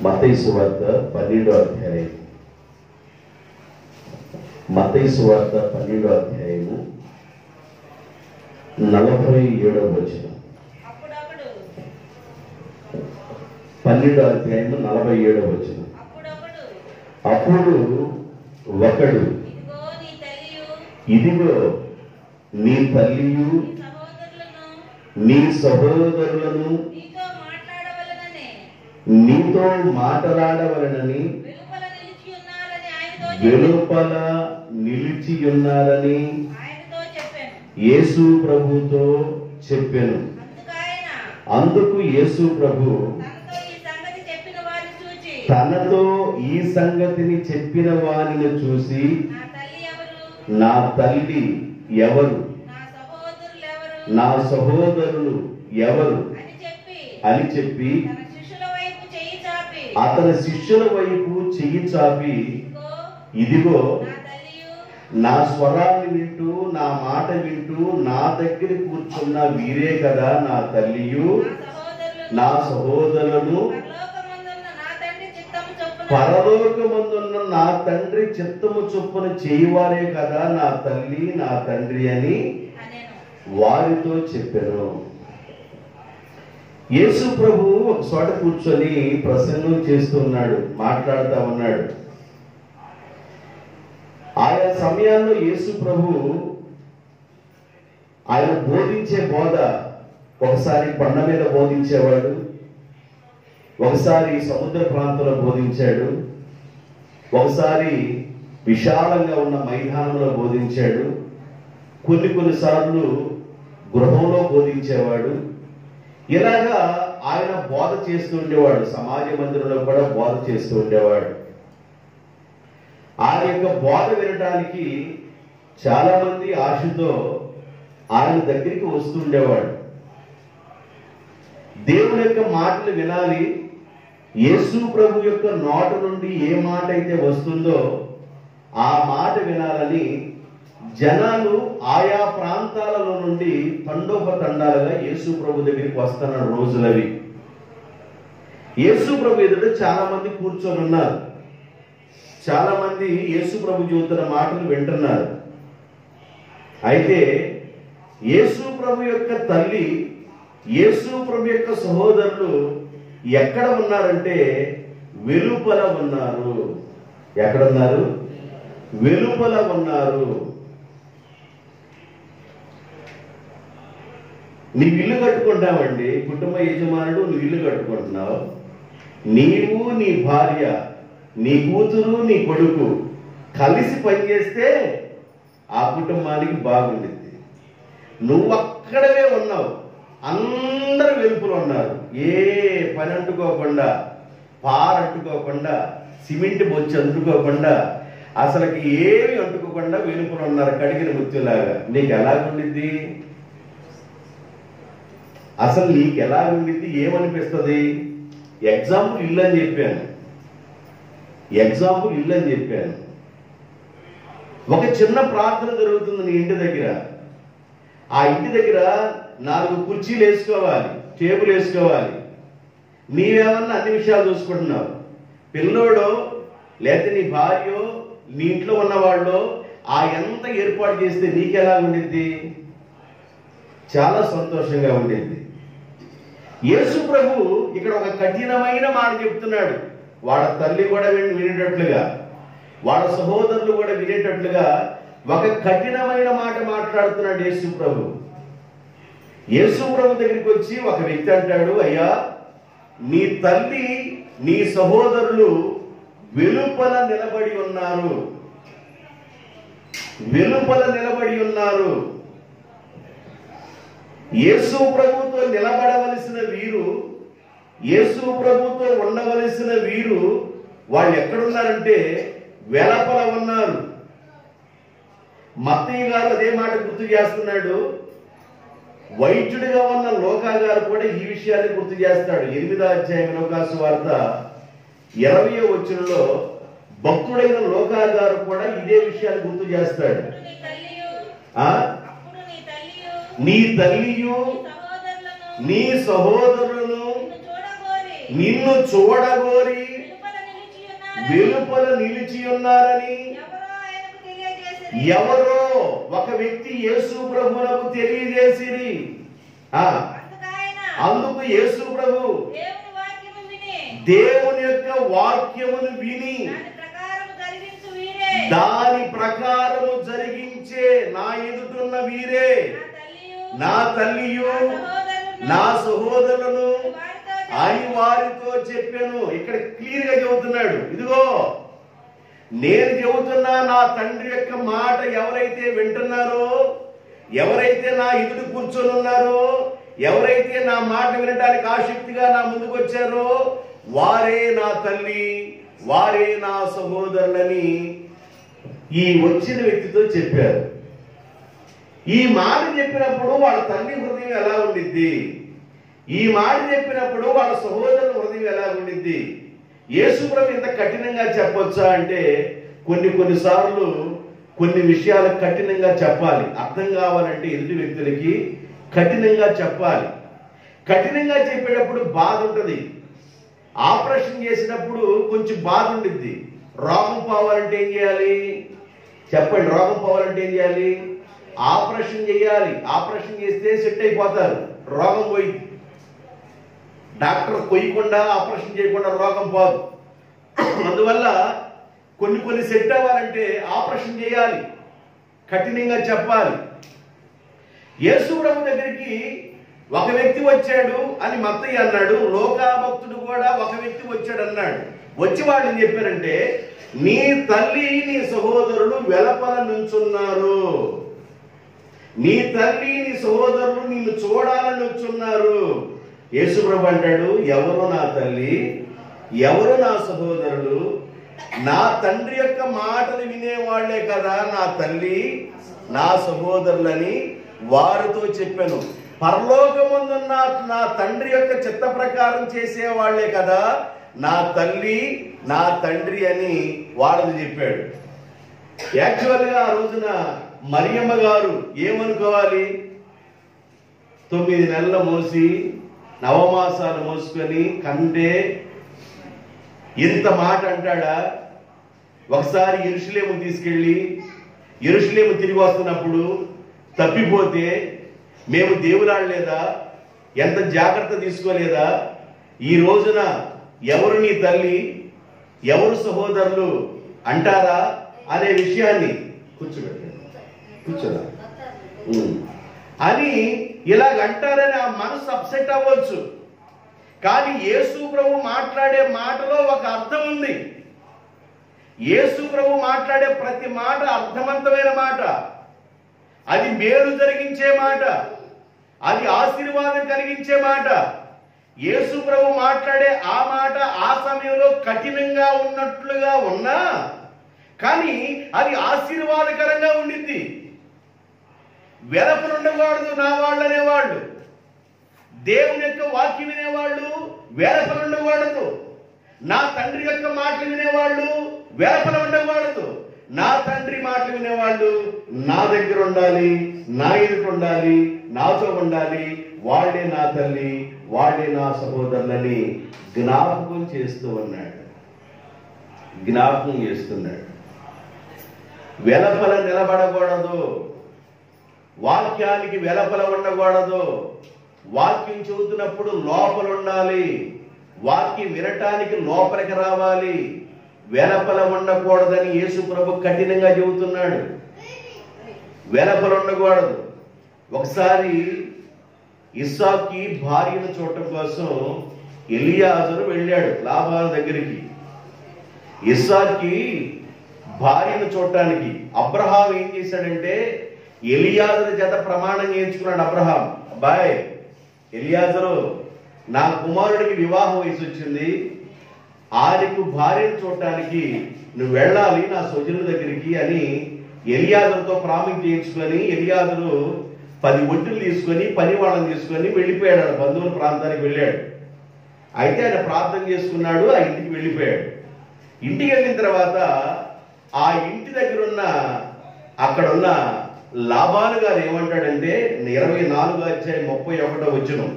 మత్తయి సువార్త 12వ అధ్యాయం. మత్తయి సువార్త 12వ అధ్యాయము 47వ వచనం. 12వ అధ్యాయము 47వ వచనం. అప్పుడు ఒకడు, ఇదిగో నీ తల్లియు నీ సహోదరులను నీతో మాట్లాడవలనని వెలుపల నిలిచి ఉన్నారని యేసు ప్రభుతో చెప్పెను. అందుకు యేసు ప్రభు తనతో ఈ సంగతిని చెప్పిన వారిని చూసి, నా తల్లి ఎవరు, నా సహోదరులు ఎవరు అని చెప్పి అతని శిష్యుల వైపు చెయ్యి చాపి, ఇదిగో నా స్వరాన్ని వింటూ నా మాట వింటూ నా దగ్గర కూర్చున్న వీరే కదా నా తల్లియు నా సహోదరులను, పరలోకమందున్న నా తండ్రి చిత్తము చొప్పున చేయవారే కదా నా తల్లి నా తండ్రి అని వారితో చెప్పాను. యేసు ప్రభు ఒక చోట కూర్చొని ప్రసంగం చేస్తున్నాడు, మాట్లాడుతూ ఉన్నాడు. ఆయా సమయాల్లో యేసు ప్రభు ఆయన బోధించే బోధ ఒకసారి కొండ మీద బోధించేవాడు, ఒకసారి సముద్ర ప్రాంతంలో బోధించాడు, ఒకసారి విశాలంగా ఉన్న మైదానంలో బోధించాడు, కొన్నిసార్లు గృహంలో బోధించేవాడు. ఇలాగా ఆయన బోధ చేస్తూ ఉండేవాడు. సమాజ మందిరంలో కూడా బోధ చేస్తూ ఉండేవాడు. ఆయన యొక్క బోధ వినడానికి చాలా మంది ఆశతో ఆయన దగ్గరికి వస్తుండేవాడు. దేవుని యొక్క మాటలు వినాలి, యేసు ప్రభు యొక్క నోట నుండి ఏ మాట అయితే వస్తుందో ఆ మాట వినాలని జనాలు ఆయా ప్రాంతాలలో నుండి తండోపతండాలుగా యేసు ప్రభు దగ్గరికి వస్తున్న రోజులవి. యేసు ప్రభు ఎదుట చాలా మంది కూర్చొని ఉన్నారు. చాలా మంది యేసు ప్రభు చెబుతున్న మాటలు వింటున్నారు. అయితే యేసు ప్రభు యొక్క తల్లి, యేసు ప్రభు యొక్క సహోదరులు ఎక్కడ ఉన్నారంటే వెలుపల ఉన్నారు. ఎక్కడున్నారు? వెలుపల ఉన్నారు. నీవు ఇల్లు కట్టుకుంటావండి, కుటుంబ యజమానుడు, నువ్వు ఇల్లు కట్టుకుంటున్నావు. నీవు నీ భార్య, నీ కూతురు, నీ కొడుకు కలిసి పనిచేస్తే ఆ కుటుంబానికి బాగుంటుంది. నువ్వు అక్కడవే ఉన్నావు, అందరూ వెలుపులు ఉన్నారు. ఏ పని అంటుకోకుండా, పారంటుకోకుండా, సిమెంట్ బొచ్చి అంటుకోకుండా, అసలుకి ఏమి అంటుకోకుండా వెలుపులు ఉన్నారు, కడిగిన ముత్తులాగా. నీకు ఎలాగుండిద్ది? అసలు నీకు ఎలా ఉండిద్ది? ఏమనిపిస్తుంది? ఎగ్జాంపుల్ ఇల్లు అని చెప్పాను. ఒక చిన్న ప్రార్థన జరుగుతుంది నీ ఇంటి దగ్గర. ఆ ఇంటి దగ్గర 4 కుర్చీలు వేసుకోవాలి, టేబుల్ వేసుకోవాలి. నీవేమన్నా అన్ని విషయాలు చూసుకుంటున్నావు. పిల్లోడో లేకపోతే నీ భార్యో నీ ఇంట్లో ఉన్నవాళ్ళు ఆ ఎంత ఏర్పాటు చేస్తే నీకెలా ఉండిద్ది? చాలా సంతోషంగా ఉండింది. యేసు ప్రభు ఇక్కడ ఒక కఠినమైన మాట చెప్తున్నాడు. వాళ్ళ తల్లి కూడా వినేటట్లుగా, వాళ్ళ సహోదరులు కూడా వినేటట్లుగా ఒక కఠినమైన మాట మాట్లాడుతున్నాడు యేసు ప్రభు. యేసు ప్రభు దగ్గరికి వచ్చి ఒక వ్యక్తి అంటాడు, అయ్యా నీ తల్లి నీ సహోదరులు వెలుపల నిలబడి ఉన్నారు, వెలుపల నిలబడి ఉన్నారు. యేసు ప్రభుతో నిలబడవలసిన వీరు, యేసు ప్రభుతో ఉండవలసిన వీరు వాళ్ళు ఎక్కడున్నారంటే వెలుపల ఉన్నారు. మత్తయి గారు అదే మాట గుర్తు చేస్తున్నాడు. వైద్యుడిగా ఉన్న లోకా గారు కూడా ఈ విషయాన్ని గుర్తు చేస్తాడు. 8వ అధ్యాయం లోకా సువార్త 20వ వచనంలో భక్తుడైన లోకా గారు కూడా ఇదే విషయాన్ని గుర్తు చేస్తాడు. నీ తల్లియు నీ సహోదరులను నిన్ను చూడగోరి వెలుపల నిలిచి ఉన్నారని ఎవరో ఒక వ్యక్తి యేసు ప్రభువునకు తెలియజేసిరి. అందుకు యేసు ప్రభు దేవుని యొక్క వాక్యమును విని దాని ప్రకారము జరిగించే నా ఎదుటున్న వీరే నా తల్లియు నా సహోదరులను అని వారితో చెప్పాను. ఇక్కడ క్లియర్ గా చెబుతున్నాడు, ఇదిగో నేను చెబుతున్నా నా తండ్రి యొక్క మాట ఎవరైతే వింటున్నారో, ఎవరైతే నా ఎదుటి కూర్చొని ఉన్నారో, ఎవరైతే నా మాట వినడానికి ఆసక్తిగా నా ముందుకు వచ్చారో వారే నా తల్లి, వారే నా సహోదరులని ఈ వచ్చిన వ్యక్తితో చెప్పారు. ఈ మాట చెప్పినప్పుడు వాళ్ళ తల్లి హృదయం ఎలా ఉండిద్ది, ఈ మాట చెప్పినప్పుడు వాళ్ళ సహోదరుల హృదయం ఎలా ఉండిద్ది? యేసు ప్రభు ఇంత కఠినంగా చెప్పొచ్చా అంటే కొన్నిసార్లు కొన్ని విషయాలు కఠినంగా చెప్పాలి. అర్థం కావాలంటే ఎదుటి వ్యక్తులకి కఠినంగా చెప్పాలి. కఠినంగా చెప్పేటప్పుడు బాధ ఉంటుంది. ఆపరేషన్ చేసినప్పుడు కొంచెం బాధ ఉండిద్ది. రోగం పోవాలంటే ఏం చేయాలి చెప్పండి? రోగం పోవాలంటే ఏం చేయాలి? ఆపరేషన్ చేయాలి. ఆపరేషన్ చేస్తే సెట్ అయిపోతారు, రోగం పోయింది. డాక్టర్ కొయ్యకుండా ఆపరేషన్ చేయకుండా రోగం పోదు. అందువల్ల కొన్ని సెట్ అవ్వాలంటే ఆపరేషన్ చేయాలి, కఠినంగా చెప్పాలి. యేసు ప్రభు దగ్గరికి ఒక వ్యక్తి వచ్చాడు అని మత్తయి అన్నాడు. లోకాభక్తుడు కూడా ఒక వ్యక్తి వచ్చాడు అన్నాడు. వచ్చి వాళ్ళు ఏం చెప్పారంటే, నీ తల్లి నీ సహోదరులు వెలపల నుంచున్నారు, నీ తల్లి నీ సహోదరులు నిన్ను చూడాలని వచ్చున్నారు. యేసు ప్రభు అంటాడు, ఎవరు నా తల్లి, ఎవరు నా సహోదరులు? నా తండ్రి యొక్క మాటలు వినేవాళ్లే కదా నా తల్లి నా సహోదరులని వారితో చెప్పాను. పరలోకముందున్న నా తండ్రి యొక్క చిత్త ప్రకారం చేసేవాళ్లే కదా నా తల్లి నా తండ్రి అని వారిని చెప్పాడు. యాక్చువల్గా ఆ రోజున మరియమ్మ గారు ఏమనుకోవాలి? 9 నెలలు మోసి నవమాసాలు మోసుకొని కంటే ఇంత మాట అంటాడా? ఒకసారి యెరూషలేము తీసుకెళ్ళి యెరూషలేము తిరిగి వస్తున్నప్పుడు తప్పిపోతే మేము దేవులాడలేదా, ఎంత జాగ్రత్త తీసుకోలేదా? ఈ రోజున ఎవరు నీ తల్లి, ఎవరు సహోదరులు అంటారా అనే విషయాన్ని కూర్చోరా అని ఇలాగంటారని ఆ మనసు అప్సెట్ అవ్వచ్చు. కానీ యేసు ప్రభు మాట్లాడే మాటలో ఒక అర్థం ఉంది. యేసు ప్రభు మాట్లాడే ప్రతి మాట అర్థవంతమైన మాట, అది మేలు జరిగించే మాట, అది ఆశీర్వాదం కలిగించే మాట. యేసు ప్రభు మాట్లాడే ఆ మాట ఆ సమయంలో కఠినంగా ఉన్నట్లుగా ఉన్నా కానీ అది ఆశీర్వాదకరంగా ఉండింది. వెలపలు ఉండకూడదు నా వాళ్ళు అనేవాళ్ళు, దేవుని యొక్క వాక్యం వినేవాళ్ళు వెలపలు ఉండకూడదు. నా తండ్రి యొక్క మాటలు వినేవాళ్ళు వెలపలు ఉండకూడదు. నా తండ్రి మాటలు వినేవాళ్ళు నా దగ్గర ఉండాలి, నా ఎదుట ఉండాలి, నాతో ఉండాలి. వాళ్ళే నా తల్లి, వాళ్ళే నా సహోదరులని జ్ఞాపకం చేస్తూ ఉన్నాడు, జ్ఞాపకం చేస్తున్నాడు. వెలపల నిలబడకూడదు, వాక్యానికి వెలపల ఉండకూడదు. వాక్యం చెబుతున్నప్పుడు లోపల ఉండాలి, వాక్యం వినటానికి లోపలికి రావాలి. వెలపల ఉండకూడదని యేసు ప్రభు కఠినంగా చెబుతున్నాడు. వెలపల ఉండకూడదు. ఒకసారి ఇస్సాకుకి భార్యను చూడటం కోసం ఎలియాజరు వెళ్ళాడు లాబాను దగ్గరికి. ఇస్సాకుకి భార్యను చూడటానికి అబ్రహాం ఏం చేశాడంటే ఎలియాజరు చేత ప్రమాణం చేయించుకున్నాడు. అబ్రహాం, అబ్బాయ్ ఎలియాజరు, నా కుమారుడికి వివాహ వయసు వచ్చింది, ఆయనకు భార్యను చూడటానికి నువ్వు వెళ్ళాలి నా స్వజనుల దగ్గరికి అని ఎలియాజరుతో ప్రామిస్ చేయించుకొని ఎలియాజరు 10 ఒంటెలు తీసుకొని పని వాళ్ళని తీసుకొని వెళ్ళిపోయాడు. బంధువుల ప్రాంతానికి వెళ్ళాడు. అయితే ఆయన ప్రార్థన చేసుకున్నాడు, ఆ ఇంటికి వెళ్ళిపోయాడు. ఇంటికి వెళ్ళిన తర్వాత ఆ ఇంటి దగ్గర ఉన్న అక్కడున్న లాబాను గారు ఏమంటాడంటే 24వ అధ్యాయం 31వ వచనం,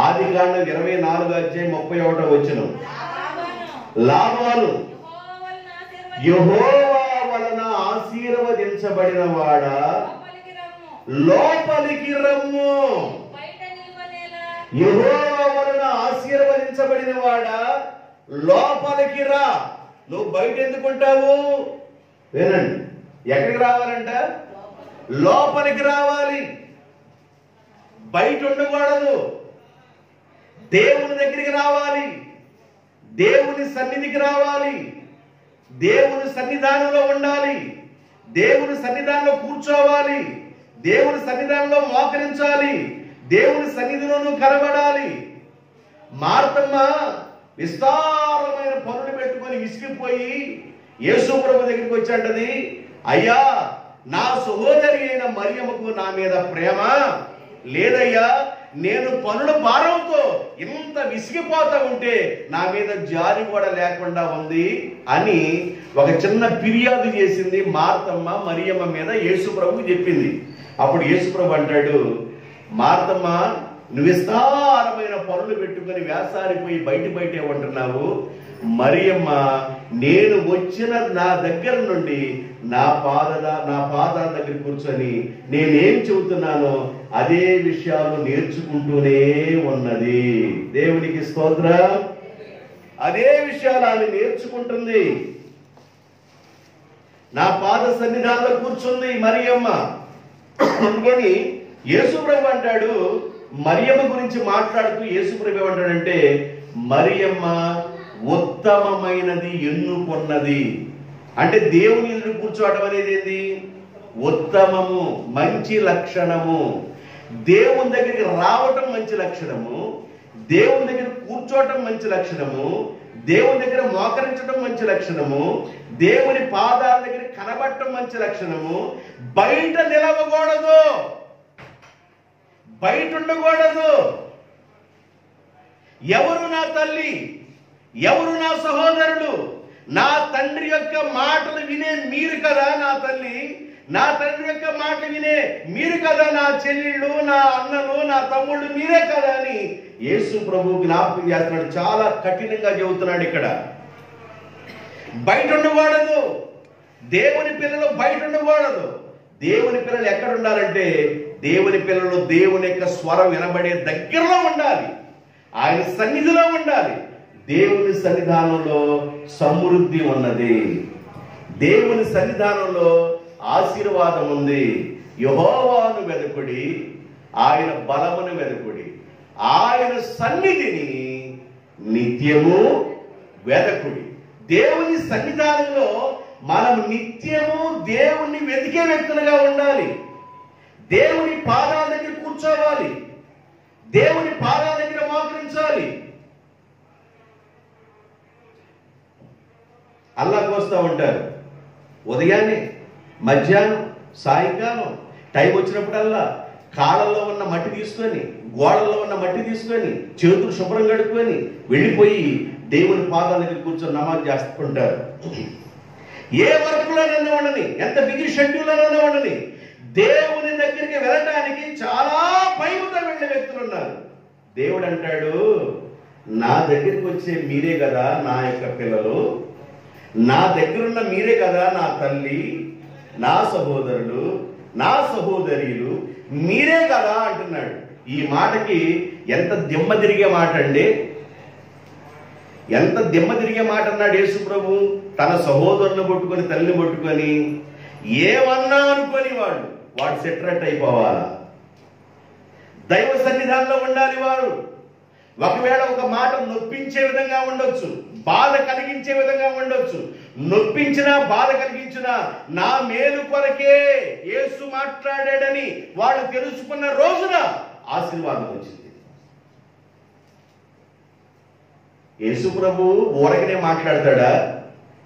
ఆదికాండం 24:31 లాబాను యెహోవా వలన ఆశీర్వదించబడిన వాడా లోపలికి రమ్ము. యెహోవా వలన ఆశీర్వదించబడిన వాడా లోపలికి రా. నువ్వు బయట ఎందుకుంటావు? వినండి, ఎక్కడికి రావాలంట? లోపలికి రావాలి, బయట ఉండకూడదు. దేవుని దగ్గరికి రావాలి, దేవుని సన్నిధికి రావాలి, దేవుని సన్నిధానంలో ఉండాలి, దేవుని సన్నిధానంలో కూర్చోవాలి, దేవుని సన్నిధానంలో మోకరించాలి, దేవుని సన్నిధిలో నువ్వు కనబడాలి. మార్తమ్మ విస్తారమైన పనులు పెట్టుకొని విసిగిపోయి యేసు ప్రభు దగ్గరికి వచ్చాంటది, అయ్యా నా సహోదరి అయిన మరియమ్మకు నా మీద ప్రేమ లేదయ్యా, నేను పనుల భారంతో ఇంత విసిగిపోతా ఉంటే నా మీద జాలి కూడా లేకుండా ఉంది అని ఒక చిన్న ఫిర్యాదు చేసింది మార్తమ్మ మరియమ్మ మీద. యేసు ప్రభుకి చెప్పింది. అప్పుడు యేసు ప్రభు అంటాడు, మార్తమ్మ నువ్వు విస్తారమైన పనులు పెట్టుకొని వేసారిపోయి బయటే ఉంటున్నావు. మరియమ్మ నేను వచ్చిన నా దగ్గర నుండి నా పాదాల దగ్గర కూర్చొని నేనేం చెబుతున్నానో అదే విషయాలు నేర్చుకుంటూనే ఉన్నది. దేవునికి స్తోత్రం. అదే విషయాలు ఆమె నేర్చుకుంటుంది. నా పాద సన్నిధానంలో కూర్చుంది మరియమ్మ. అందుకని యేసుప్రభు అంటాడు, మరియమ్మ గురించి మాట్లాడుతూ యేసుప్రభు ఏమంటాడంటే, మరియమ్మ ఉత్తమమైనది ఎన్నుకొన్నది. అంటే దేవుని ఎదురు కూర్చోవడం అనేది ఏంది? ఉత్తమము, మంచి లక్షణము. దేవుని దగ్గరికి రావటం మంచి లక్షణము, దేవుని దగ్గర కూర్చోవటం మంచి లక్షణము, దేవుని దగ్గర మోకరించడం మంచి లక్షణము, దేవుని పాదాల దగ్గర కనబడటం మంచి లక్షణము. బయట నిలవకూడదు, బయట ఉండకూడదు. ఎవరు నా తల్లి, ఎవరు నా సహోదరుడు, నా తండ్రి యొక్క మాటలు వినే మీరు కదా నా తల్లి, నా తండ్రి యొక్క మాటలు వినే మీరు కదా నా చెల్లెళ్ళు, నా అన్నలు, నా తమ్ముళ్ళు మీరే కదా అని యేసు ప్రభు జ్ఞాపకం చేస్తున్నాడు. చాలా కఠినంగా చెబుతున్నాడు ఇక్కడ. బయట ఉండకూడదు, దేవుని పిల్లలు బయట ఉండకూడదు. దేవుని పిల్లలు ఎక్కడ ఉండాలంటే, దేవుని పిల్లలు దేవుని యొక్క స్వరం వినబడే దగ్గరలో ఉండాలి, ఆయన సన్నిధిలో ఉండాలి. దేవుని సన్నిధానంలో సమృద్ధి ఉన్నది, దేవుని సన్నిధానంలో ఆశీర్వాదం ఉంది. యెహోవాను వెదకుడి, ఆయన బలమును వెదకుడి, ఆయన సన్నిధిని నిత్యము వెదకుడి. దేవుని సన్నిధానంలో మనం నిత్యము దేవుణ్ణి వెతికే వ్యక్తులుగా ఉండాలి. దేవుని పాదాల దగ్గర కూర్చోవాలి, దేవుని పాదాల దగ్గర మోకరించాలి. అల్లాహ్ వస్తూ ఉంటారు ఉదయాన్నే, మధ్యాహ్నం, సాయంకాలం. టైం వచ్చినప్పుడల్లా కాళ్ళల్లో ఉన్న మట్టి తీసుకొని, గోడల్లో ఉన్న మట్టి తీసుకొని, చేతులు శుభ్రం కడుక్కొని వెళ్ళిపోయి దేవుని పాదాల దగ్గర కూర్చొని నమాజ్ చేస్తుంటారు. ఏ వర్క్లోనైనా ఉండని, ఎంత బిజీ షెడ్యూల్లోనైనా ఉండని, దేవుని దగ్గరికి వెళ్ళటానికి చాలా భయంతో వెళ్ళే వ్యక్తులు ఉన్నారు. దేవుడు అంటాడు, నా దగ్గరికి వచ్చే మీరే కదా నా యొక్క పిల్లలు, నా దగ్గరున్న మీరే కదా నా తల్లి, నా సహోదరుడు, నా సహోదరీలు మీరే కదా అంటున్నాడు. ఈ మాటకి ఎంత దిమ్మ తిరిగే మాట అండి, ఎంత దిమ్మ తిరిగే మాట అన్నాడు యేసు ప్రభు. తన సహోదరులను పట్టుకొని, తల్లిని పట్టుకొని ఏమన్నా అనుకొని వాడు సెటరేట్ అయిపోవాలా? దైవ సన్నిధానంలో ఉండాలి వాడు. ఒకవేళ ఒక మాట నొప్పించే విధంగా ఉండొచ్చు, బాధ కలిగించే విధంగా ఉండొచ్చు. నొప్పించినా బాధ కలిగించినా నా మేలు కొరకే యేసు మాట్లాడాడని వాళ్ళు తెలుసుకున్న రోజున ఆశీర్వాదం వచ్చింది. యేసు ప్రభు ఊరకనే మాట్లాడతాడా?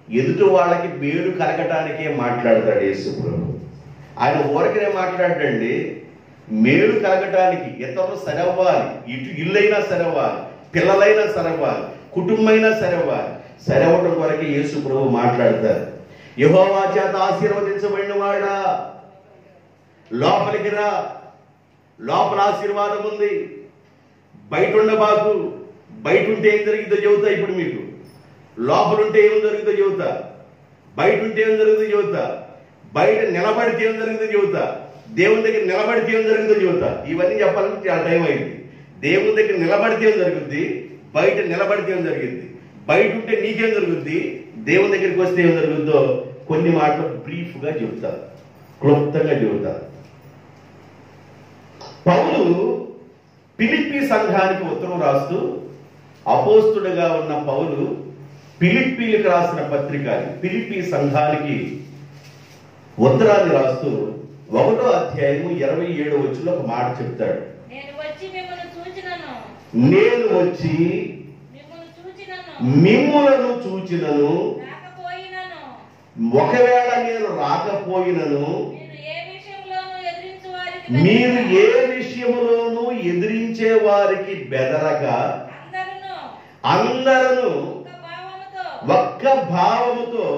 ఎదుటి వాళ్ళకి మేలు కలగటానికే మాట్లాడతాడు యేసు ప్రభు. ఆయన ఊరకనే మాట్లాడండి, మేలు కలగటానికి. ఇతరులు సరవ్వాలి, ఇటు ఇల్లైనా సరవ్వాలి, పిల్లలైనా సరవ్వాలి, కుటుంబమైనా సరవ్వాలి. సరవటం కొరకే యేసు ప్రభు మాట్లాడతారు. యెహోవా చేత ఆశీర్వదించబడిన వాడా లోపలికి రా, లోపల ఆశీర్వాదం ఉంది. బయట ఉండబాకు. బయట ఉంటే ఏం జరిగిందో చెబుతా ఇప్పుడు మీకు. లోపల ఉంటే ఏం జరుగుతుందో చెబుతా. బయట ఉంటే ఏం జరుగుతుందో చెబుతా. బయట నిలబడితే ఏం జరుగుతుందో చెబుతా. దేవుని దగ్గర నిలబడితే ఏం జరుగుతుందో చెబుతా. ఇవన్నీ చెప్పాలంటే చాలా టైం అయింది. దేవుని దగ్గర నిలబడితే ఏం జరుగుద్ది, బయట నిలబడితే ఏం జరిగింది, బయట ఉంటే నీకేం జరుగుద్ది, దేవుని దగ్గరికి వస్తే ఏం జరుగుద్దో కొన్ని మాటలు బ్రీఫ్గా చెబుతారు, క్లుప్తంగా చెబుతారు. పౌలు ఫిలిప్పీ సంఘానికి ఉత్తరం రాస్తూ, అపోస్తుడుగా ఉన్న పౌలు ఫిలిప్పీలకు రాసిన పత్రిక ఫిలిప్పీ సంఘానికి ఉత్తరాన్ని రాస్తూ 1వ అధ్యాయము 27వ వచనంలో ఒక మాట చెప్తాడు. నేను వచ్చి మిమ్ములను చూచినను, ఒకవేళ నేను రాకపోయినను, మీరు ఏ విషయములోనూ ఎదిరించే వారికి బెదరక అందరూ ఒక్క భావముతో,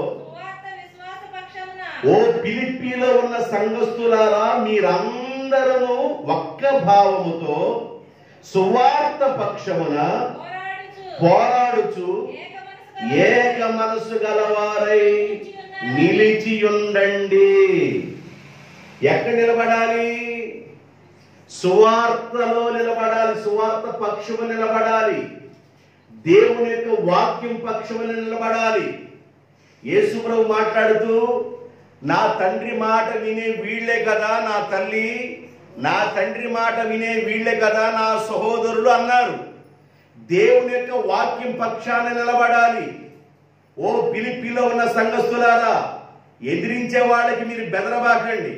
ఓ ఫిలిప్పీలో ఉన్న సంఘస్థులారా, మీరందరూ ఒక్క భావముతో సువార్త పక్షమున పోరాడుచు ఏక మనసు గలవారై నిలిచియుండండి. ఎక్కడ నిలబడాలి? సువార్తలో నిలబడాలి. సువార్త పక్షము నిలబడాలి. దేవుని యొక్క వాక్యం పక్షమున నిలబడాలి. యేసు ప్రభు మాట్లాడుతూ, నా తండ్రి మాట వినే వీళ్లే కదా నా తల్లి, నా తండ్రి మాట వినే వీళ్లే కదా నా సహోదరులు అన్నారు. దేవుని యొక్క వాక్యం పక్షాన నిలబడాలి. ఓ ఫిలిప్పీలో ఉన్న సంఘస్థులారా, ఎదిరించే వాళ్ళకి మీరు బెదరబాకండి,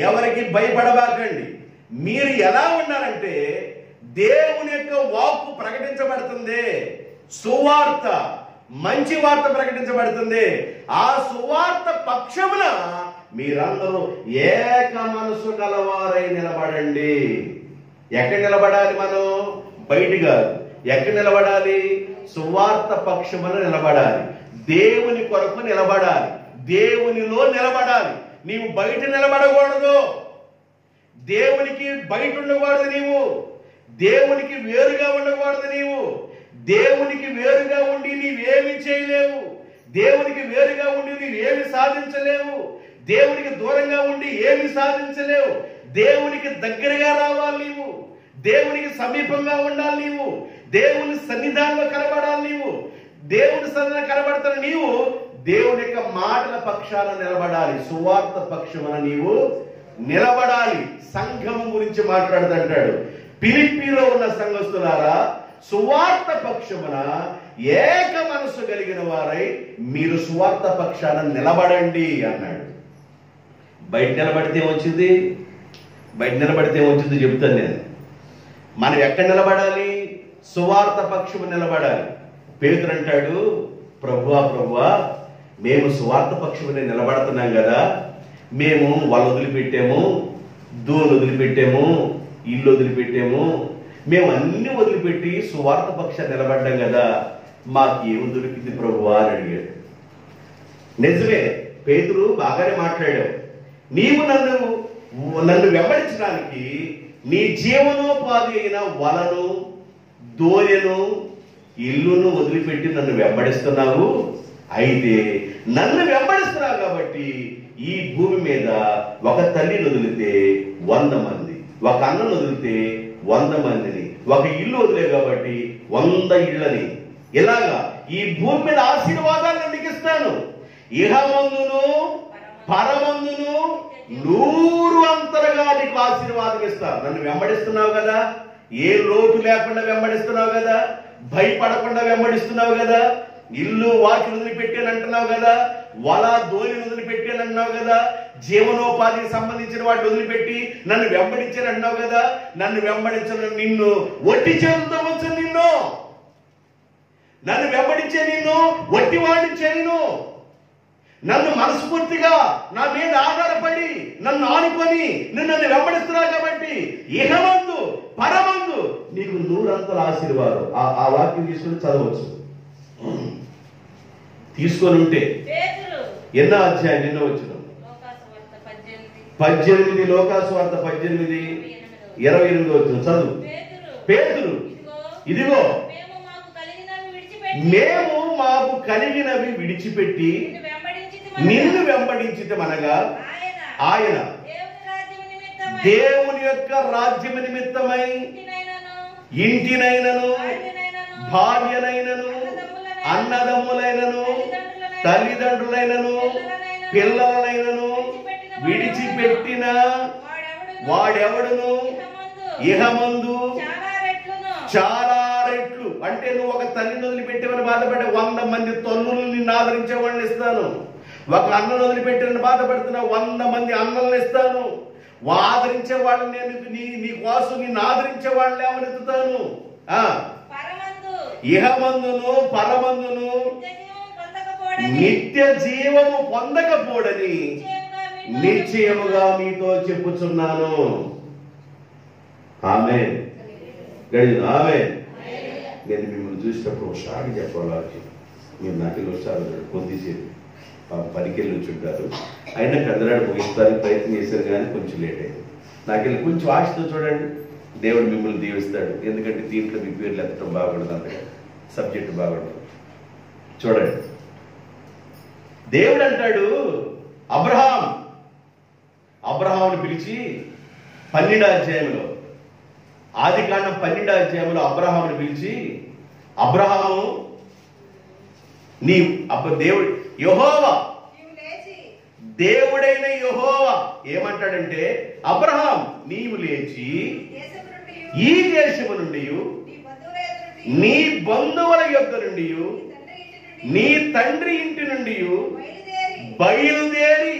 ఎవరికి భయపడబాకండి. మీరు ఎలా ఉన్నారంటే, దేవుని యొక్క వాక్కు ప్రకటించబడుతుంది, సువార్త మంచి వార్త ప్రకటించబడుతుంది. ఆ సువార్త పక్షమున మీరందరూ ఏక మనసు గలవారై నిలబడండి. ఎక్కడ నిలబడాలి? మనం బయట కాదు. ఎక్కడ నిలబడాలి? సువార్త పక్షమున నిలబడాలి. దేవుని కొరకు నిలబడాలి. దేవునిలో నిలబడాలి. నీవు బయట నిలబడకూడదు. దేవునికి బయట ఉండకూడదు. నీవు దేవునికి వేరుగా ఉండకూడదు. నీవు దేవునికి వేరుగా ఉండి నీవేమి చేయలేవు. దేవునికి వేరుగా ఉండి నీవేమి సాధించలేవు. దేవునికి దూరంగా ఉండి ఏమి సాధించలేవు. దేవునికి దగ్గరగా రావాలి నీవు. దేవునికి సమీపంగా ఉండాలి నీవు. దేవుని సన్నిధానంలో కనబడాలి నీవు. దేవుని సన్నిధానం కనబడతాను నీవు దేవుని యొక్క మాటల పక్షాన నిలబడాలి. సువార్త పక్షమున నీవు నిలబడాలి. సంఘం గురించి మాట్లాడుతుంటాడు. ఫిలిప్పీలో ఉన్న సంఘస్థులారా, సువార్త పక్షమున ఏక మనసు కలిగిన వారై మీరు సువార్త పక్షాన నిలబడండి అన్నాడు. బయట నిలబడితే వచ్చింది, బయట నిలబడితే వచ్చింది చెప్తాను నేను. మనం ఎక్కడ నిలబడాలి? సువార్త పక్షము నిలబడాలి. పేతురు అంటాడు, ప్రభువా ప్రభువా, మేము సువార్త పక్షమునే నిలబడుతున్నాం కదా, మేము వాళ్ళు వదిలిపెట్టాము, దూలు వదిలిపెట్టాము, ఇల్లు వదిలిపెట్టాము, మేము అన్ని వదిలిపెట్టి సువార్త పక్షాన్ని నిలబడ్డాం కదా, మాకు ఏమి దొరికింది ప్రభువా అని అడిగాడు. నిజమే, పేతురు బాగానే మాట్లాడావు. నీవు నన్ను వెంబడించడానికి నీ జీవనోపాధి అయిన వలను, దోరెను, ఇల్లును వదిలిపెట్టి నన్ను వెంబడిస్తున్నావు. అయితే నన్ను వెంబడిస్తున్నావు కాబట్టి ఈ భూమి మీద ఒక తల్లిని వదిలితే 100 మంది, ఒక అన్నను వదిలితే 100 మందిని, ఒక ఇల్లు వదిలే కాబట్టి 100 ఇళ్ళని, ఇలాగా ఈ భూమి మీద ఆశీర్వాదాలను నీకు ఇస్తాను. ఇహమందును పరమందును 100 అంతలుగా నీకు ఆశీర్వాదం ఇస్తాను. నన్ను వెంబడిస్తున్నావు కదా, ఏ లోటు లేకుండా వెంబడిస్తున్నావు కదా, భయపడకుండా వెంబడిస్తున్నావు కదా, ఇల్లు వాకిలు వదిలిపెట్టాను అంటున్నావు కదా, వల దోలిని వదిలిపెట్టాను అంటున్నావు కదా, జీవనోపాధికి సంబంధించిన వాటిని వదిలిపెట్టి నన్ను వెంబడించాను అంటున్నావు కదా. నన్ను వెంబడించిన నిన్ను ఒట్టి చేతులతో వచ్చు, నన్ను వెంబడించే నిన్ను ఒట్టి వాడిని చేయను. నన్ను మనస్ఫూర్తిగా నా మీద ఆధారపడి నన్ను ఆనుకొని నన్ను వెంబడిస్తున్నావు కాబట్టి ఇహమందు పరమందు నీకు 100 అంతల ఆశీర్వాదం. ఆ వాక్యం తీసుకుని చదవచ్చు. తీసుకొని ఉంటే ఎన్నో అధ్యాయం, ఎన్నో వచ్చిన 18, లోకాసు వార్త 18:28 వచ్చిన చదువు. పేతురు, ఇదిగో మేము మాకు కలిగినవి విడిచిపెట్టి నిన్ను వెంబడించితమనగా ఆయన దేవుని యొక్క రాజ్యము నిమిత్తమై ఇంటినైనను భార్యనైనను అన్నదమ్ములైనను తల్లిదండ్రులైనను పిల్లలైనను విడిచిపెట్టిన వాడెవడును ఇహమందు చాలా రెట్లు, అంటే నువ్వు ఒక తల్లిని వదిలిపెట్టేవని బాధపడే 100 మంది తల్లులు నిన్ను ఆదరించే వాళ్ళని ఇస్తాను. ఒక అన్నను వదిలిపెట్టేవని బాధపడుతున్న 100 మంది అన్నలను ఇస్తాను. ఆదరించే వాళ్ళని నేను నీ కోసం నిన్ను ఆదరించే వాళ్ళని ఏమనెత్తుతాను. ఇహమందును పరమందును నిత్య జీవము పొందకపోడని నిశ్చయముగా మీతో చెప్పుచున్నాను. ఆమేన్. ఆమేన్. నేను మిమ్మల్ని చూసినప్పుడు ఒకసారి చెప్పాలి, మీరు నాకెళ్ళి వచ్చారు కొద్దిసేపు పనికెళ్ళి వచ్చుంటారు. అయినా కదలాడు ముగిస్తానికి ప్రయత్నం చేశారు కానీ కొంచెం లేట్ అయింది. నాకెళ్ళి కొంచెం ఆశతో చూడండి, దేవుడు మిమ్మల్ని దీవిస్తాడు. ఎందుకంటే దీంట్లో మీ పేర్లు ఎత్తడం బాగుండదు, అంతగా సబ్జెక్ట్ బాగుండదు. చూడండి, దేవుడు అంటాడు అబ్రహాముని పిలిచి 12వ అధ్యాయంలో, ఆదికాండం 12వ అధ్యాయంలో అబ్రహాముని పిలిచి, అబ్రహాము దేవుడు యెహోవా, దేవుడైన యెహోవా ఏమంటాడంటే, అబ్రహాం నీవు లేచి ఈ దేశము నుండి నీ బంధువుల యొద్ద నుండి నీ తండ్రి ఇంటి నుండి బయలుదేరి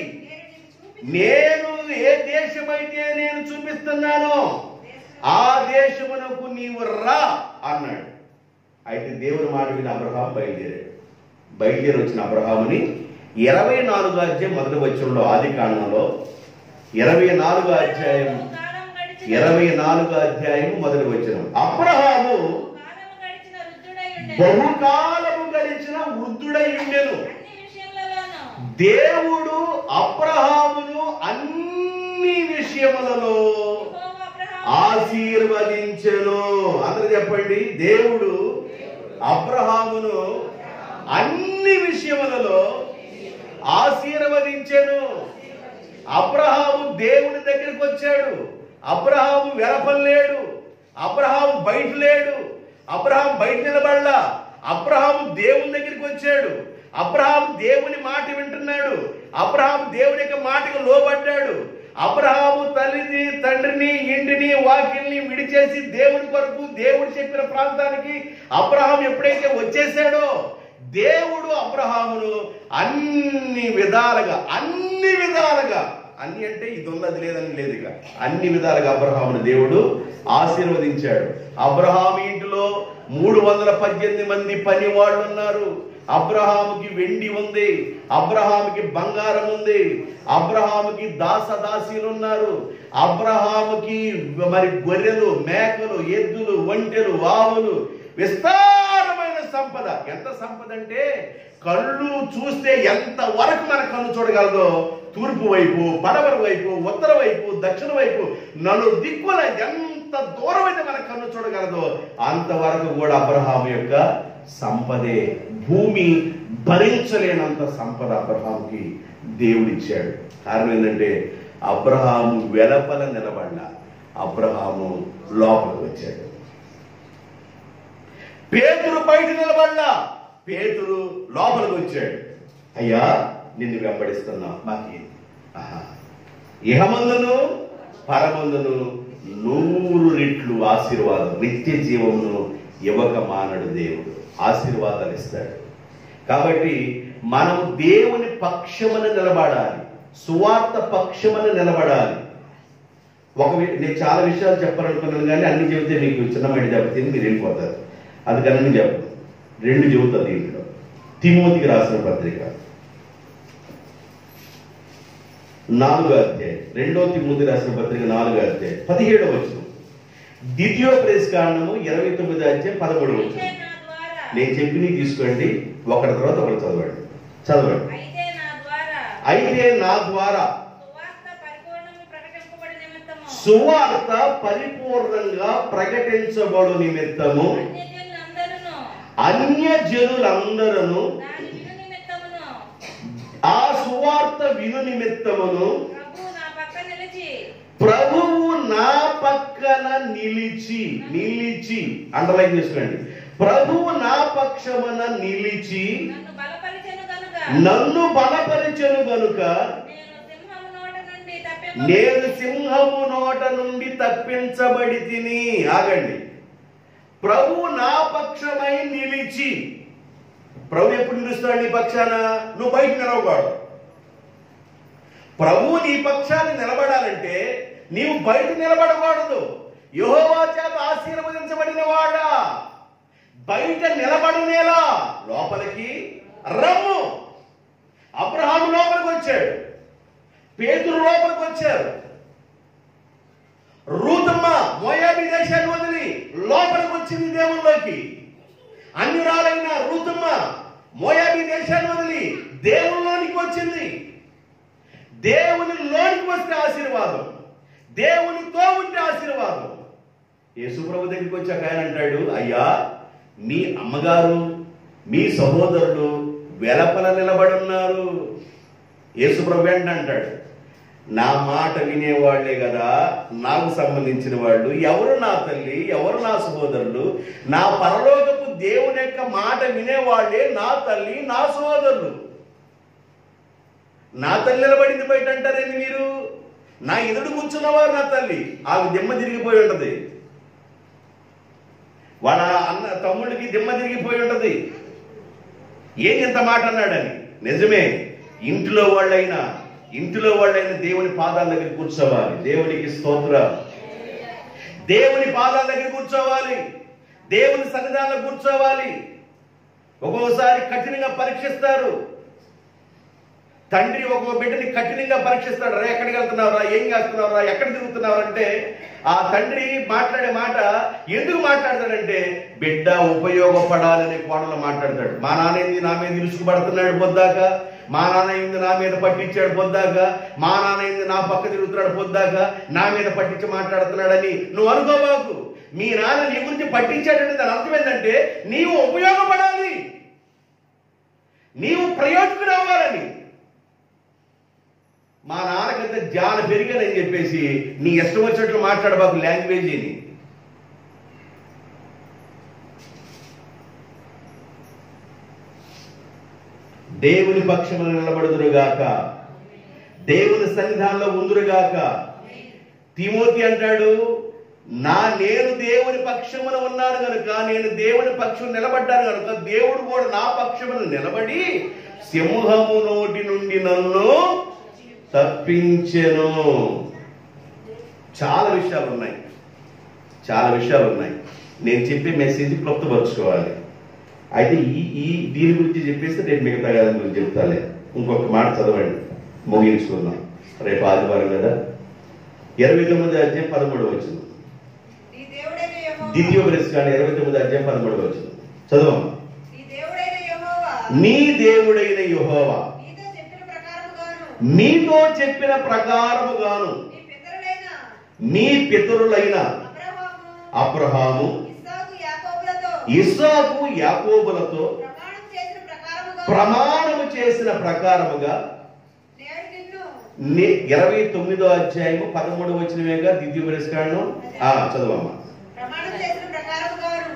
నేను ఏ దేశమైతే నేను చూపిస్తున్నానో ఆ దేశమునకు నీవు రా అన్నాడు. అయితే దేవుని మాట విని అబ్రహాం బయలుదేరి వచ్చిన అబ్రహాముని 24వ అధ్యాయం మొదటి వచనంలో, ఆదికాండంలో 24వ అధ్యాయం మొదటి వచనం, అబ్రహాము బహుకాలము గడిచిన వృద్ధుడై ఉండెను. దేవుడు అబ్రహామును అన్ని విషయములలో ఆశీర్వదించెను. అందరూ చెప్పండి, దేవుడు అబ్రహామును అన్ని విషయములలో ఆశీర్వదించెను. అబ్రహాము దేవుని దగ్గరికి వచ్చాడు. అబ్రహాము వెలపలేడు. అబ్రహాము బయట లేడు. అబ్రహాం బయట నిలబడలా. అబ్రహాము దేవుని దగ్గరికి వచ్చాడు. అబ్రహాము దేవుని మాట వింటున్నాడు. అబ్రహాము దేవుని యొక్క మాటకు లోబడ్డాడు. అబ్రహాము తల్లిని తండ్రిని ఇంటిని వాకిల్ని విడిచేసి దేవుని కొరకు దేవుడు చెప్పిన ప్రాంతానికి అబ్రహాం ఎప్పుడైతే వచ్చేసాడో, దేవుడు అబ్రహామును అన్ని విధాలుగా అన్ని అంటే ఇది ఉన్నది లేదని లేదు, ఇక అన్ని విధాలుగా అబ్రహామును దేవుడు ఆశీర్వదించాడు. అబ్రహాము ఇంటిలో 318 మంది పని వాళ్ళు ఉన్నారు. అబ్రహాముకి వెండి ఉంది, అబ్రహాముకి బంగారం ఉంది, అబ్రహాముకి దాసదాసీలు ఉన్నారు, అబ్రహాముకి మరి గొర్రెలు, మేకలు, ఎద్దులు, ఒంటెలు, ఆవులు, విస్తారమైన సంపద. ఎంత సంపద అంటే కళ్ళు చూస్తే ఎంత వరకు మన కన్ను చూడగలదో, తూర్పు వైపు, పడమర వైపు, ఉత్తర వైపు, దక్షిణ వైపు, నలుదిక్కుల ఎంత దూరం అయితే మన కన్ను చూడగలదో అంతవరకు కూడా అబ్రహాము యొక్క సంపదే. భూమి భరించలేనంత సంపద అబ్రహాముకి దేవుడిచ్చాడు. కారణం ఏంటంటే అబ్రహాము వెలపల నిలబడ్డా, అబ్రహాము లోపలికి వచ్చాడు. పేతురు బయట నిలబడ్డా, పేతురు లోపలికి వచ్చాడు. అయ్యా నిన్ను వెంబడిస్తున్నా, మాకేంటి? ఇహమందును పరమందును 100 రెట్లు ఆశీర్వాదం, నిత్య జీవమును ఇవ్వక మానడు. దేవుడు ఆశీర్వాదాలు ఇస్తాడు. కాబట్టి మనం దేవుని పక్షమున నిలబడాలి, సువార్త పక్షమున నిలబడాలి. నేను చాలా విషయాలు చెప్పాలనుకున్నాను కానీ అన్ని చెబితే మీకు చిన్నమైంది చెప్తే మీరు వెళ్ళిపోతారు. అందుకని నేను చెప్పను, 2 చెబుతా దీంట్లో. తిమోతికి రాసిన పత్రిక 4వ అధ్యాయం, 2వ తిమోతి రాసిన పత్రిక 4వ అధ్యాయం 17వ వచనం, ద్వితీయోపదేశకాండము 29వ అధ్యాయం 13వ వచనం. నేను చెప్పి తీసుకోండి, ఒకరి తర్వాత ఒకరు చదవండి. అయితే నా ద్వారా సువార్త పరిపూర్ణంగా ప్రకటించబడు నిమిత్తము అన్యజనులందరూ ఆ సువార్త విను నిమిత్తమును ప్రభువు నా పక్కన నిలిచి అండర్లైన్ చేసుకోండి. ప్రభువు నా పక్షమున నిలిచి నన్ను బలపరిచెను గనుక నేను సింహము నోట నుండి తప్పించబడి తిని. ఆగండి. ప్రభువు నా పక్షమై నిలిచి. ప్రభు ఎప్పుడు నిలుస్తాడు నీ పక్షాన? నువ్వు బయట నిలవకూడదు. ప్రభువు నీ పక్షాన్ని నిలబడాలంటే నీవు బయట నిలబడకూడదు. యెహోవా చేత ఆశీర్వదించబడిన వాడా, బయట నిలబడనేలా లోపలికి రమ్ము. అబ్రహాము లోపలికి వచ్చాడు, పేతురు లోపలికి వచ్చారు, రూతమ్మ మోయాబీ దేశాన్ని వదిలి లోపలికి వచ్చింది దేవుల్లోకి. అన్యురాలైన రూతమ్మ మోయాబీ దేశాన్ని వదిలి దేవుల్లోనికి వచ్చింది. దేవునిలోనికి వస్తే ఆశీర్వాదం, దేవునితో ఉంటే ఆశీర్వాదం. యేసు ప్రభు దగ్గరికి వచ్చాక ఆయన అంటాడు, అయ్యా మీ అమ్మగారు మీ సహోదరులు వెలపల నిలబడున్నారు. యేసు ప్రభు వెంటనే అంటాడు, నా మాట వినేవాళ్లే కదా నాకు సంబంధించిన వాళ్ళు. ఎవరు నా తల్లి, ఎవరు నా సహోదరులు? నా పరలోకపు దేవుని యొక్క మాట వినేవాళ్లే నా తల్లి, నా సహోదరులు. నా తల్లి నిలబడింది బయట అంటారేంది మీరు? నా ఎదుడు కూర్చున్నవారు నా తల్లి. ఆమె దిమ్మ తిరిగిపోయి ఉంటది, వాళ్ళ అన్న తమ్ముడికి దిమ్మ తిరిగిపోయి ఉంటది. ఏం ఇంత మాట అన్నాడని. నిజమే, ఇంటిలో వాళ్ళైనా దేవుని పాదాల దగ్గర కూర్చోవాలి. దేవునికి స్తోత్రం. దేవుని పాదాల దగ్గర కూర్చోవాలి, దేవుని సన్నిధానంలో కూర్చోవాలి. ఒక్కోసారి కఠినంగా పరీక్షిస్తారు. తండ్రి ఒక బిడ్డని కఠినంగా పరీక్షిస్తాడు. రా, ఎక్కడికి వెళ్తున్నావురా, ఏం చేస్తున్నావురా, ఎక్కడ తిరుగుతున్నావు అంటే ఆ తండ్రి మాట్లాడే మాట ఎందుకు మాట్లాడతాడంటే బిడ్డ ఉపయోగపడాలనే కోణంలో మాట్లాడతాడు. మా నాన్న ఏంది నా మీద ఇరుసుకుపడుతున్నాడు పొద్దాక, మా నాన్న ఏంది నా మీద పట్టించాడు పొద్దాక, మా నాన్న ఏంది నా పక్క తిరుగుతున్నాడు పొద్దాక, నా మీద పట్టించి మాట్లాడుతున్నాడని నువ్వు అనుకోబాకు. మీ నాన్న నీ గురించి పట్టించాడంటే దాని అర్థం ఏంటంటే నీవు ఉపయోగపడాలి, నీవు ప్రయోజకుడు అవ్వాలని. మా నాన్నకంతా జ్ఞానం పెరిగానని చెప్పేసి నీ ఇష్టం వచ్చినట్లు మాట్లాడబాకు లాంగ్వేజీని. దేవుని పక్షమున నిలబడుదురుగాక, దేవుని సన్నిధానంలో ఉందురుగాక. తిమోతి అంటాడు, నేను దేవుని పక్షమున ఉన్నాను కనుక, నేను దేవుని పక్షం నిలబడ్డాను కనుక దేవుడు కూడా నా పక్షమున నిలబడి సింహము నోటి నుండి నన్ను తప్పించెను. చాలా విషయాలు ఉన్నాయి. నేను చెప్పే మెసేజ్ క్లుప్తపరచుకోవాలి. అయితే దీని గురించి చెప్పేస్తే నేను మిగతా దాని గురించి చెప్తాలే. ఇంకొక మాట చదవండి, ముగించుకుందాం. రేపు ఆదివారం కదా. 29వ అధ్యాయం 13వ వచనం, ద్వితీయోపదేశకాండం 29వ అధ్యాయం 13వ వచనం చదవమ్మా. నీ దేవుడైన యెహోవా నీతో చెప్పిన ప్రకారముగాను నీ పితరులైన అబ్రహాము, ఇస్సాకు, యాకోబులతో ప్రమాణము చేసిన ప్రకారముగా 29వ అధ్యాయము 13వ వచనమేగా ద్వితీయోపదేశకాండం. చదవమ్మా.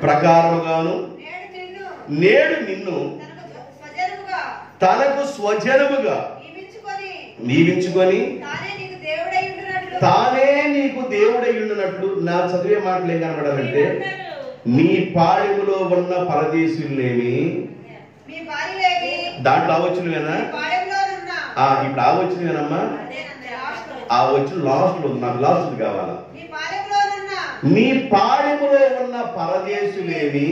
ప్రకారముగాను నేడు నిన్ను తనకు స్వజనముగా నియమించుకొని తానే నీకు దేవుడై ఉండునట్లు. నా చదివే మాటలు ఏం కనబడాలంటే నీ పాళెములో ఉన్న పరదేశులేమి, దాంట్లో ఆవచ్చునువేనా? ఇప్పుడు ఆవచ్చునువేనమ్మా. ఆ వచ్చిన లాస్ట్ లో నాకు లాస్ట్ కావాలా. నీ పాళెములో ఉన్న పరదేశులేమి,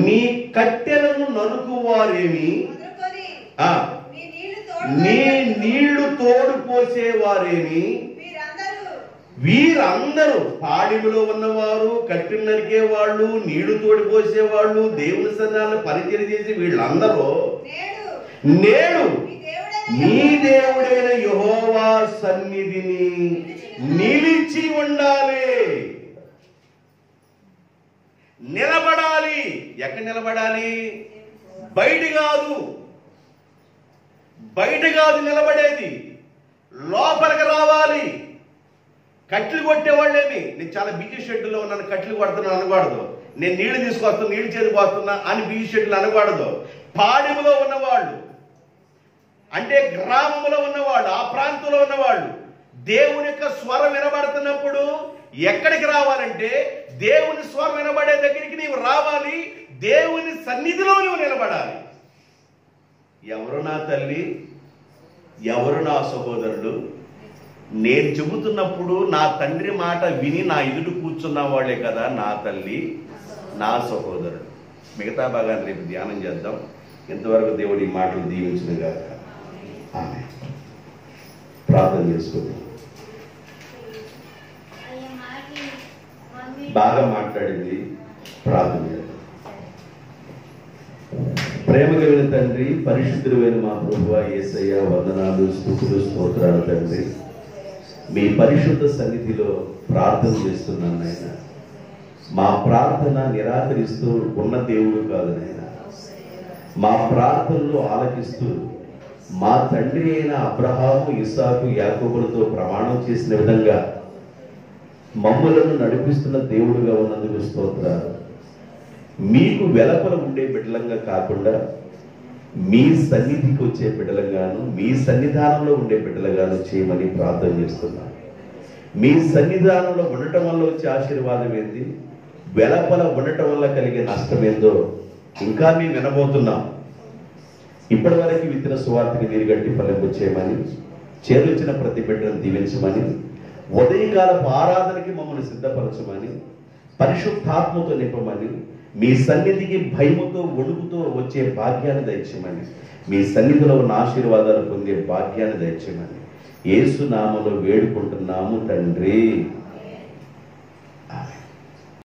నీ కట్టెలను నరుకువారేమి, నీ నీళ్లు తోడు పోసేవారేమి, వీరందరూ పాడిలో ఉన్నవారు, కట్టెలు నరికే వాళ్ళు, నీళ్లు తోడు పోసేవాళ్ళు, దేవుని సన్నిధానంలో పరిచయం చేసి వీళ్ళందరూ నేడు నీ దేవుడైన యెహోవా సన్నిధిని నిలిచి ఉండాలి, నిలబడాలి. ఎక్కడ నిలబడాలి? బయట కాదు, బయట కాదు నిలబడేది, లోపలికి రావాలి. కట్లు కొట్టేవాళ్ళేమి, నేను చాలా బిజీ షెడ్యూల్లో ఉన్నాను, కట్లు కొడుతున్నాను అనకూడదు. నేను నీళ్లు తీసుకొస్తున్నా, నీళ్లు చేతి పోతున్నా అని బిజీ షెడ్యూల్ అనకూడదు. పాడెములో ఉన్నవాళ్ళు, అంటే గ్రామంలో ఉన్నవాళ్ళు, ఆ ప్రాంతంలో ఉన్నవాళ్ళు దేవుని యొక్క స్వరం వినబడుతున్నప్పుడు ఎక్కడికి రావాలంటే దేవుని స్వరం వినబడే దగ్గరికి నీవు రావాలి. దేవుని సన్నిధిలో నువ్వు నిలబడాలి. ఎవరు నా తల్లి, ఎవరు నా సహోదరుడు? నేను చెబుతున్నప్పుడు నా తండ్రి మాట విని నా ఎదుట కూర్చున్న వాళ్ళే కదా నా తల్లి, నా సహోదరుడు. మిగతా భాగాన్ని రేపు ధ్యానం చేద్దాం. ఇంతవరకు దేవుడి ఈ మాటలు దీవించునుగాక. ఆమె ప్రార్థన చేసుకుందాం. బాగా మాట్లాడింది, ప్రార్థన చేద్దాం. ప్రేమ కలిగిన తండ్రి, పరిశుద్ధుడైన మా ప్రభువా యేసయ్య, వందనాలు, స్తుతులు, స్తోత్రాలు తండ్రి. మీ పరిశుద్ధ సన్నిధిలో ప్రార్థన చేస్తున్నాను నాయన. మా ప్రార్థన నిరాకరిస్తూ ఉన్న దేవుడు కాదు నాయన. మా ప్రార్థనలు ఆలకిస్తూ మా తండ్రి అయిన అబ్రహాము, ఇస్సాకు, యాకోబులతో ప్రమాణం చేసిన విధంగా మమ్ములను నడిపిస్తున్న దేవుడుగా ఉన్నందుకు స్తోత్రాలు. మీకు వెలపల ఉండే బిడ్డలంగా కాకుండా మీ సన్నిధికి వచ్చే బిడ్డలంగాను, మీ సన్నిధానంలో ఉండే బిడ్డలుగాను చేయమని ప్రార్థన చేస్తున్నాను. మీ సన్నిధానంలో ఉండటం వల్ల వచ్చే ఆశీర్వాదం ఏంది, వెలపల ఉండటం వల్ల కలిగే నష్టం ఏందో ఇంకా మేము వినబోతున్నాం. ఇప్పటి వరకు విత్తిన సువార్తకి నీరుగట్టి ఫలింపు చేయమని, చేరుచిన ప్రతి బిడ్డను దీవించమని, ఉదయకాలపు ఆరాధనకి మమ్మల్ని సిద్ధపరచమని, పరిశుద్ధాత్మతో నింపమని, మీ సన్నిధికి భయముతో వణుకుతో వచ్చే భాగ్యాన్ని దయచేయమని, మీ సన్నిధిలో ఉన్న ఆశీర్వాదాలు పొందే భాగ్యాన్ని దయచేయమని యేసు నామములో వేడుకుంటున్నాము తండ్రి.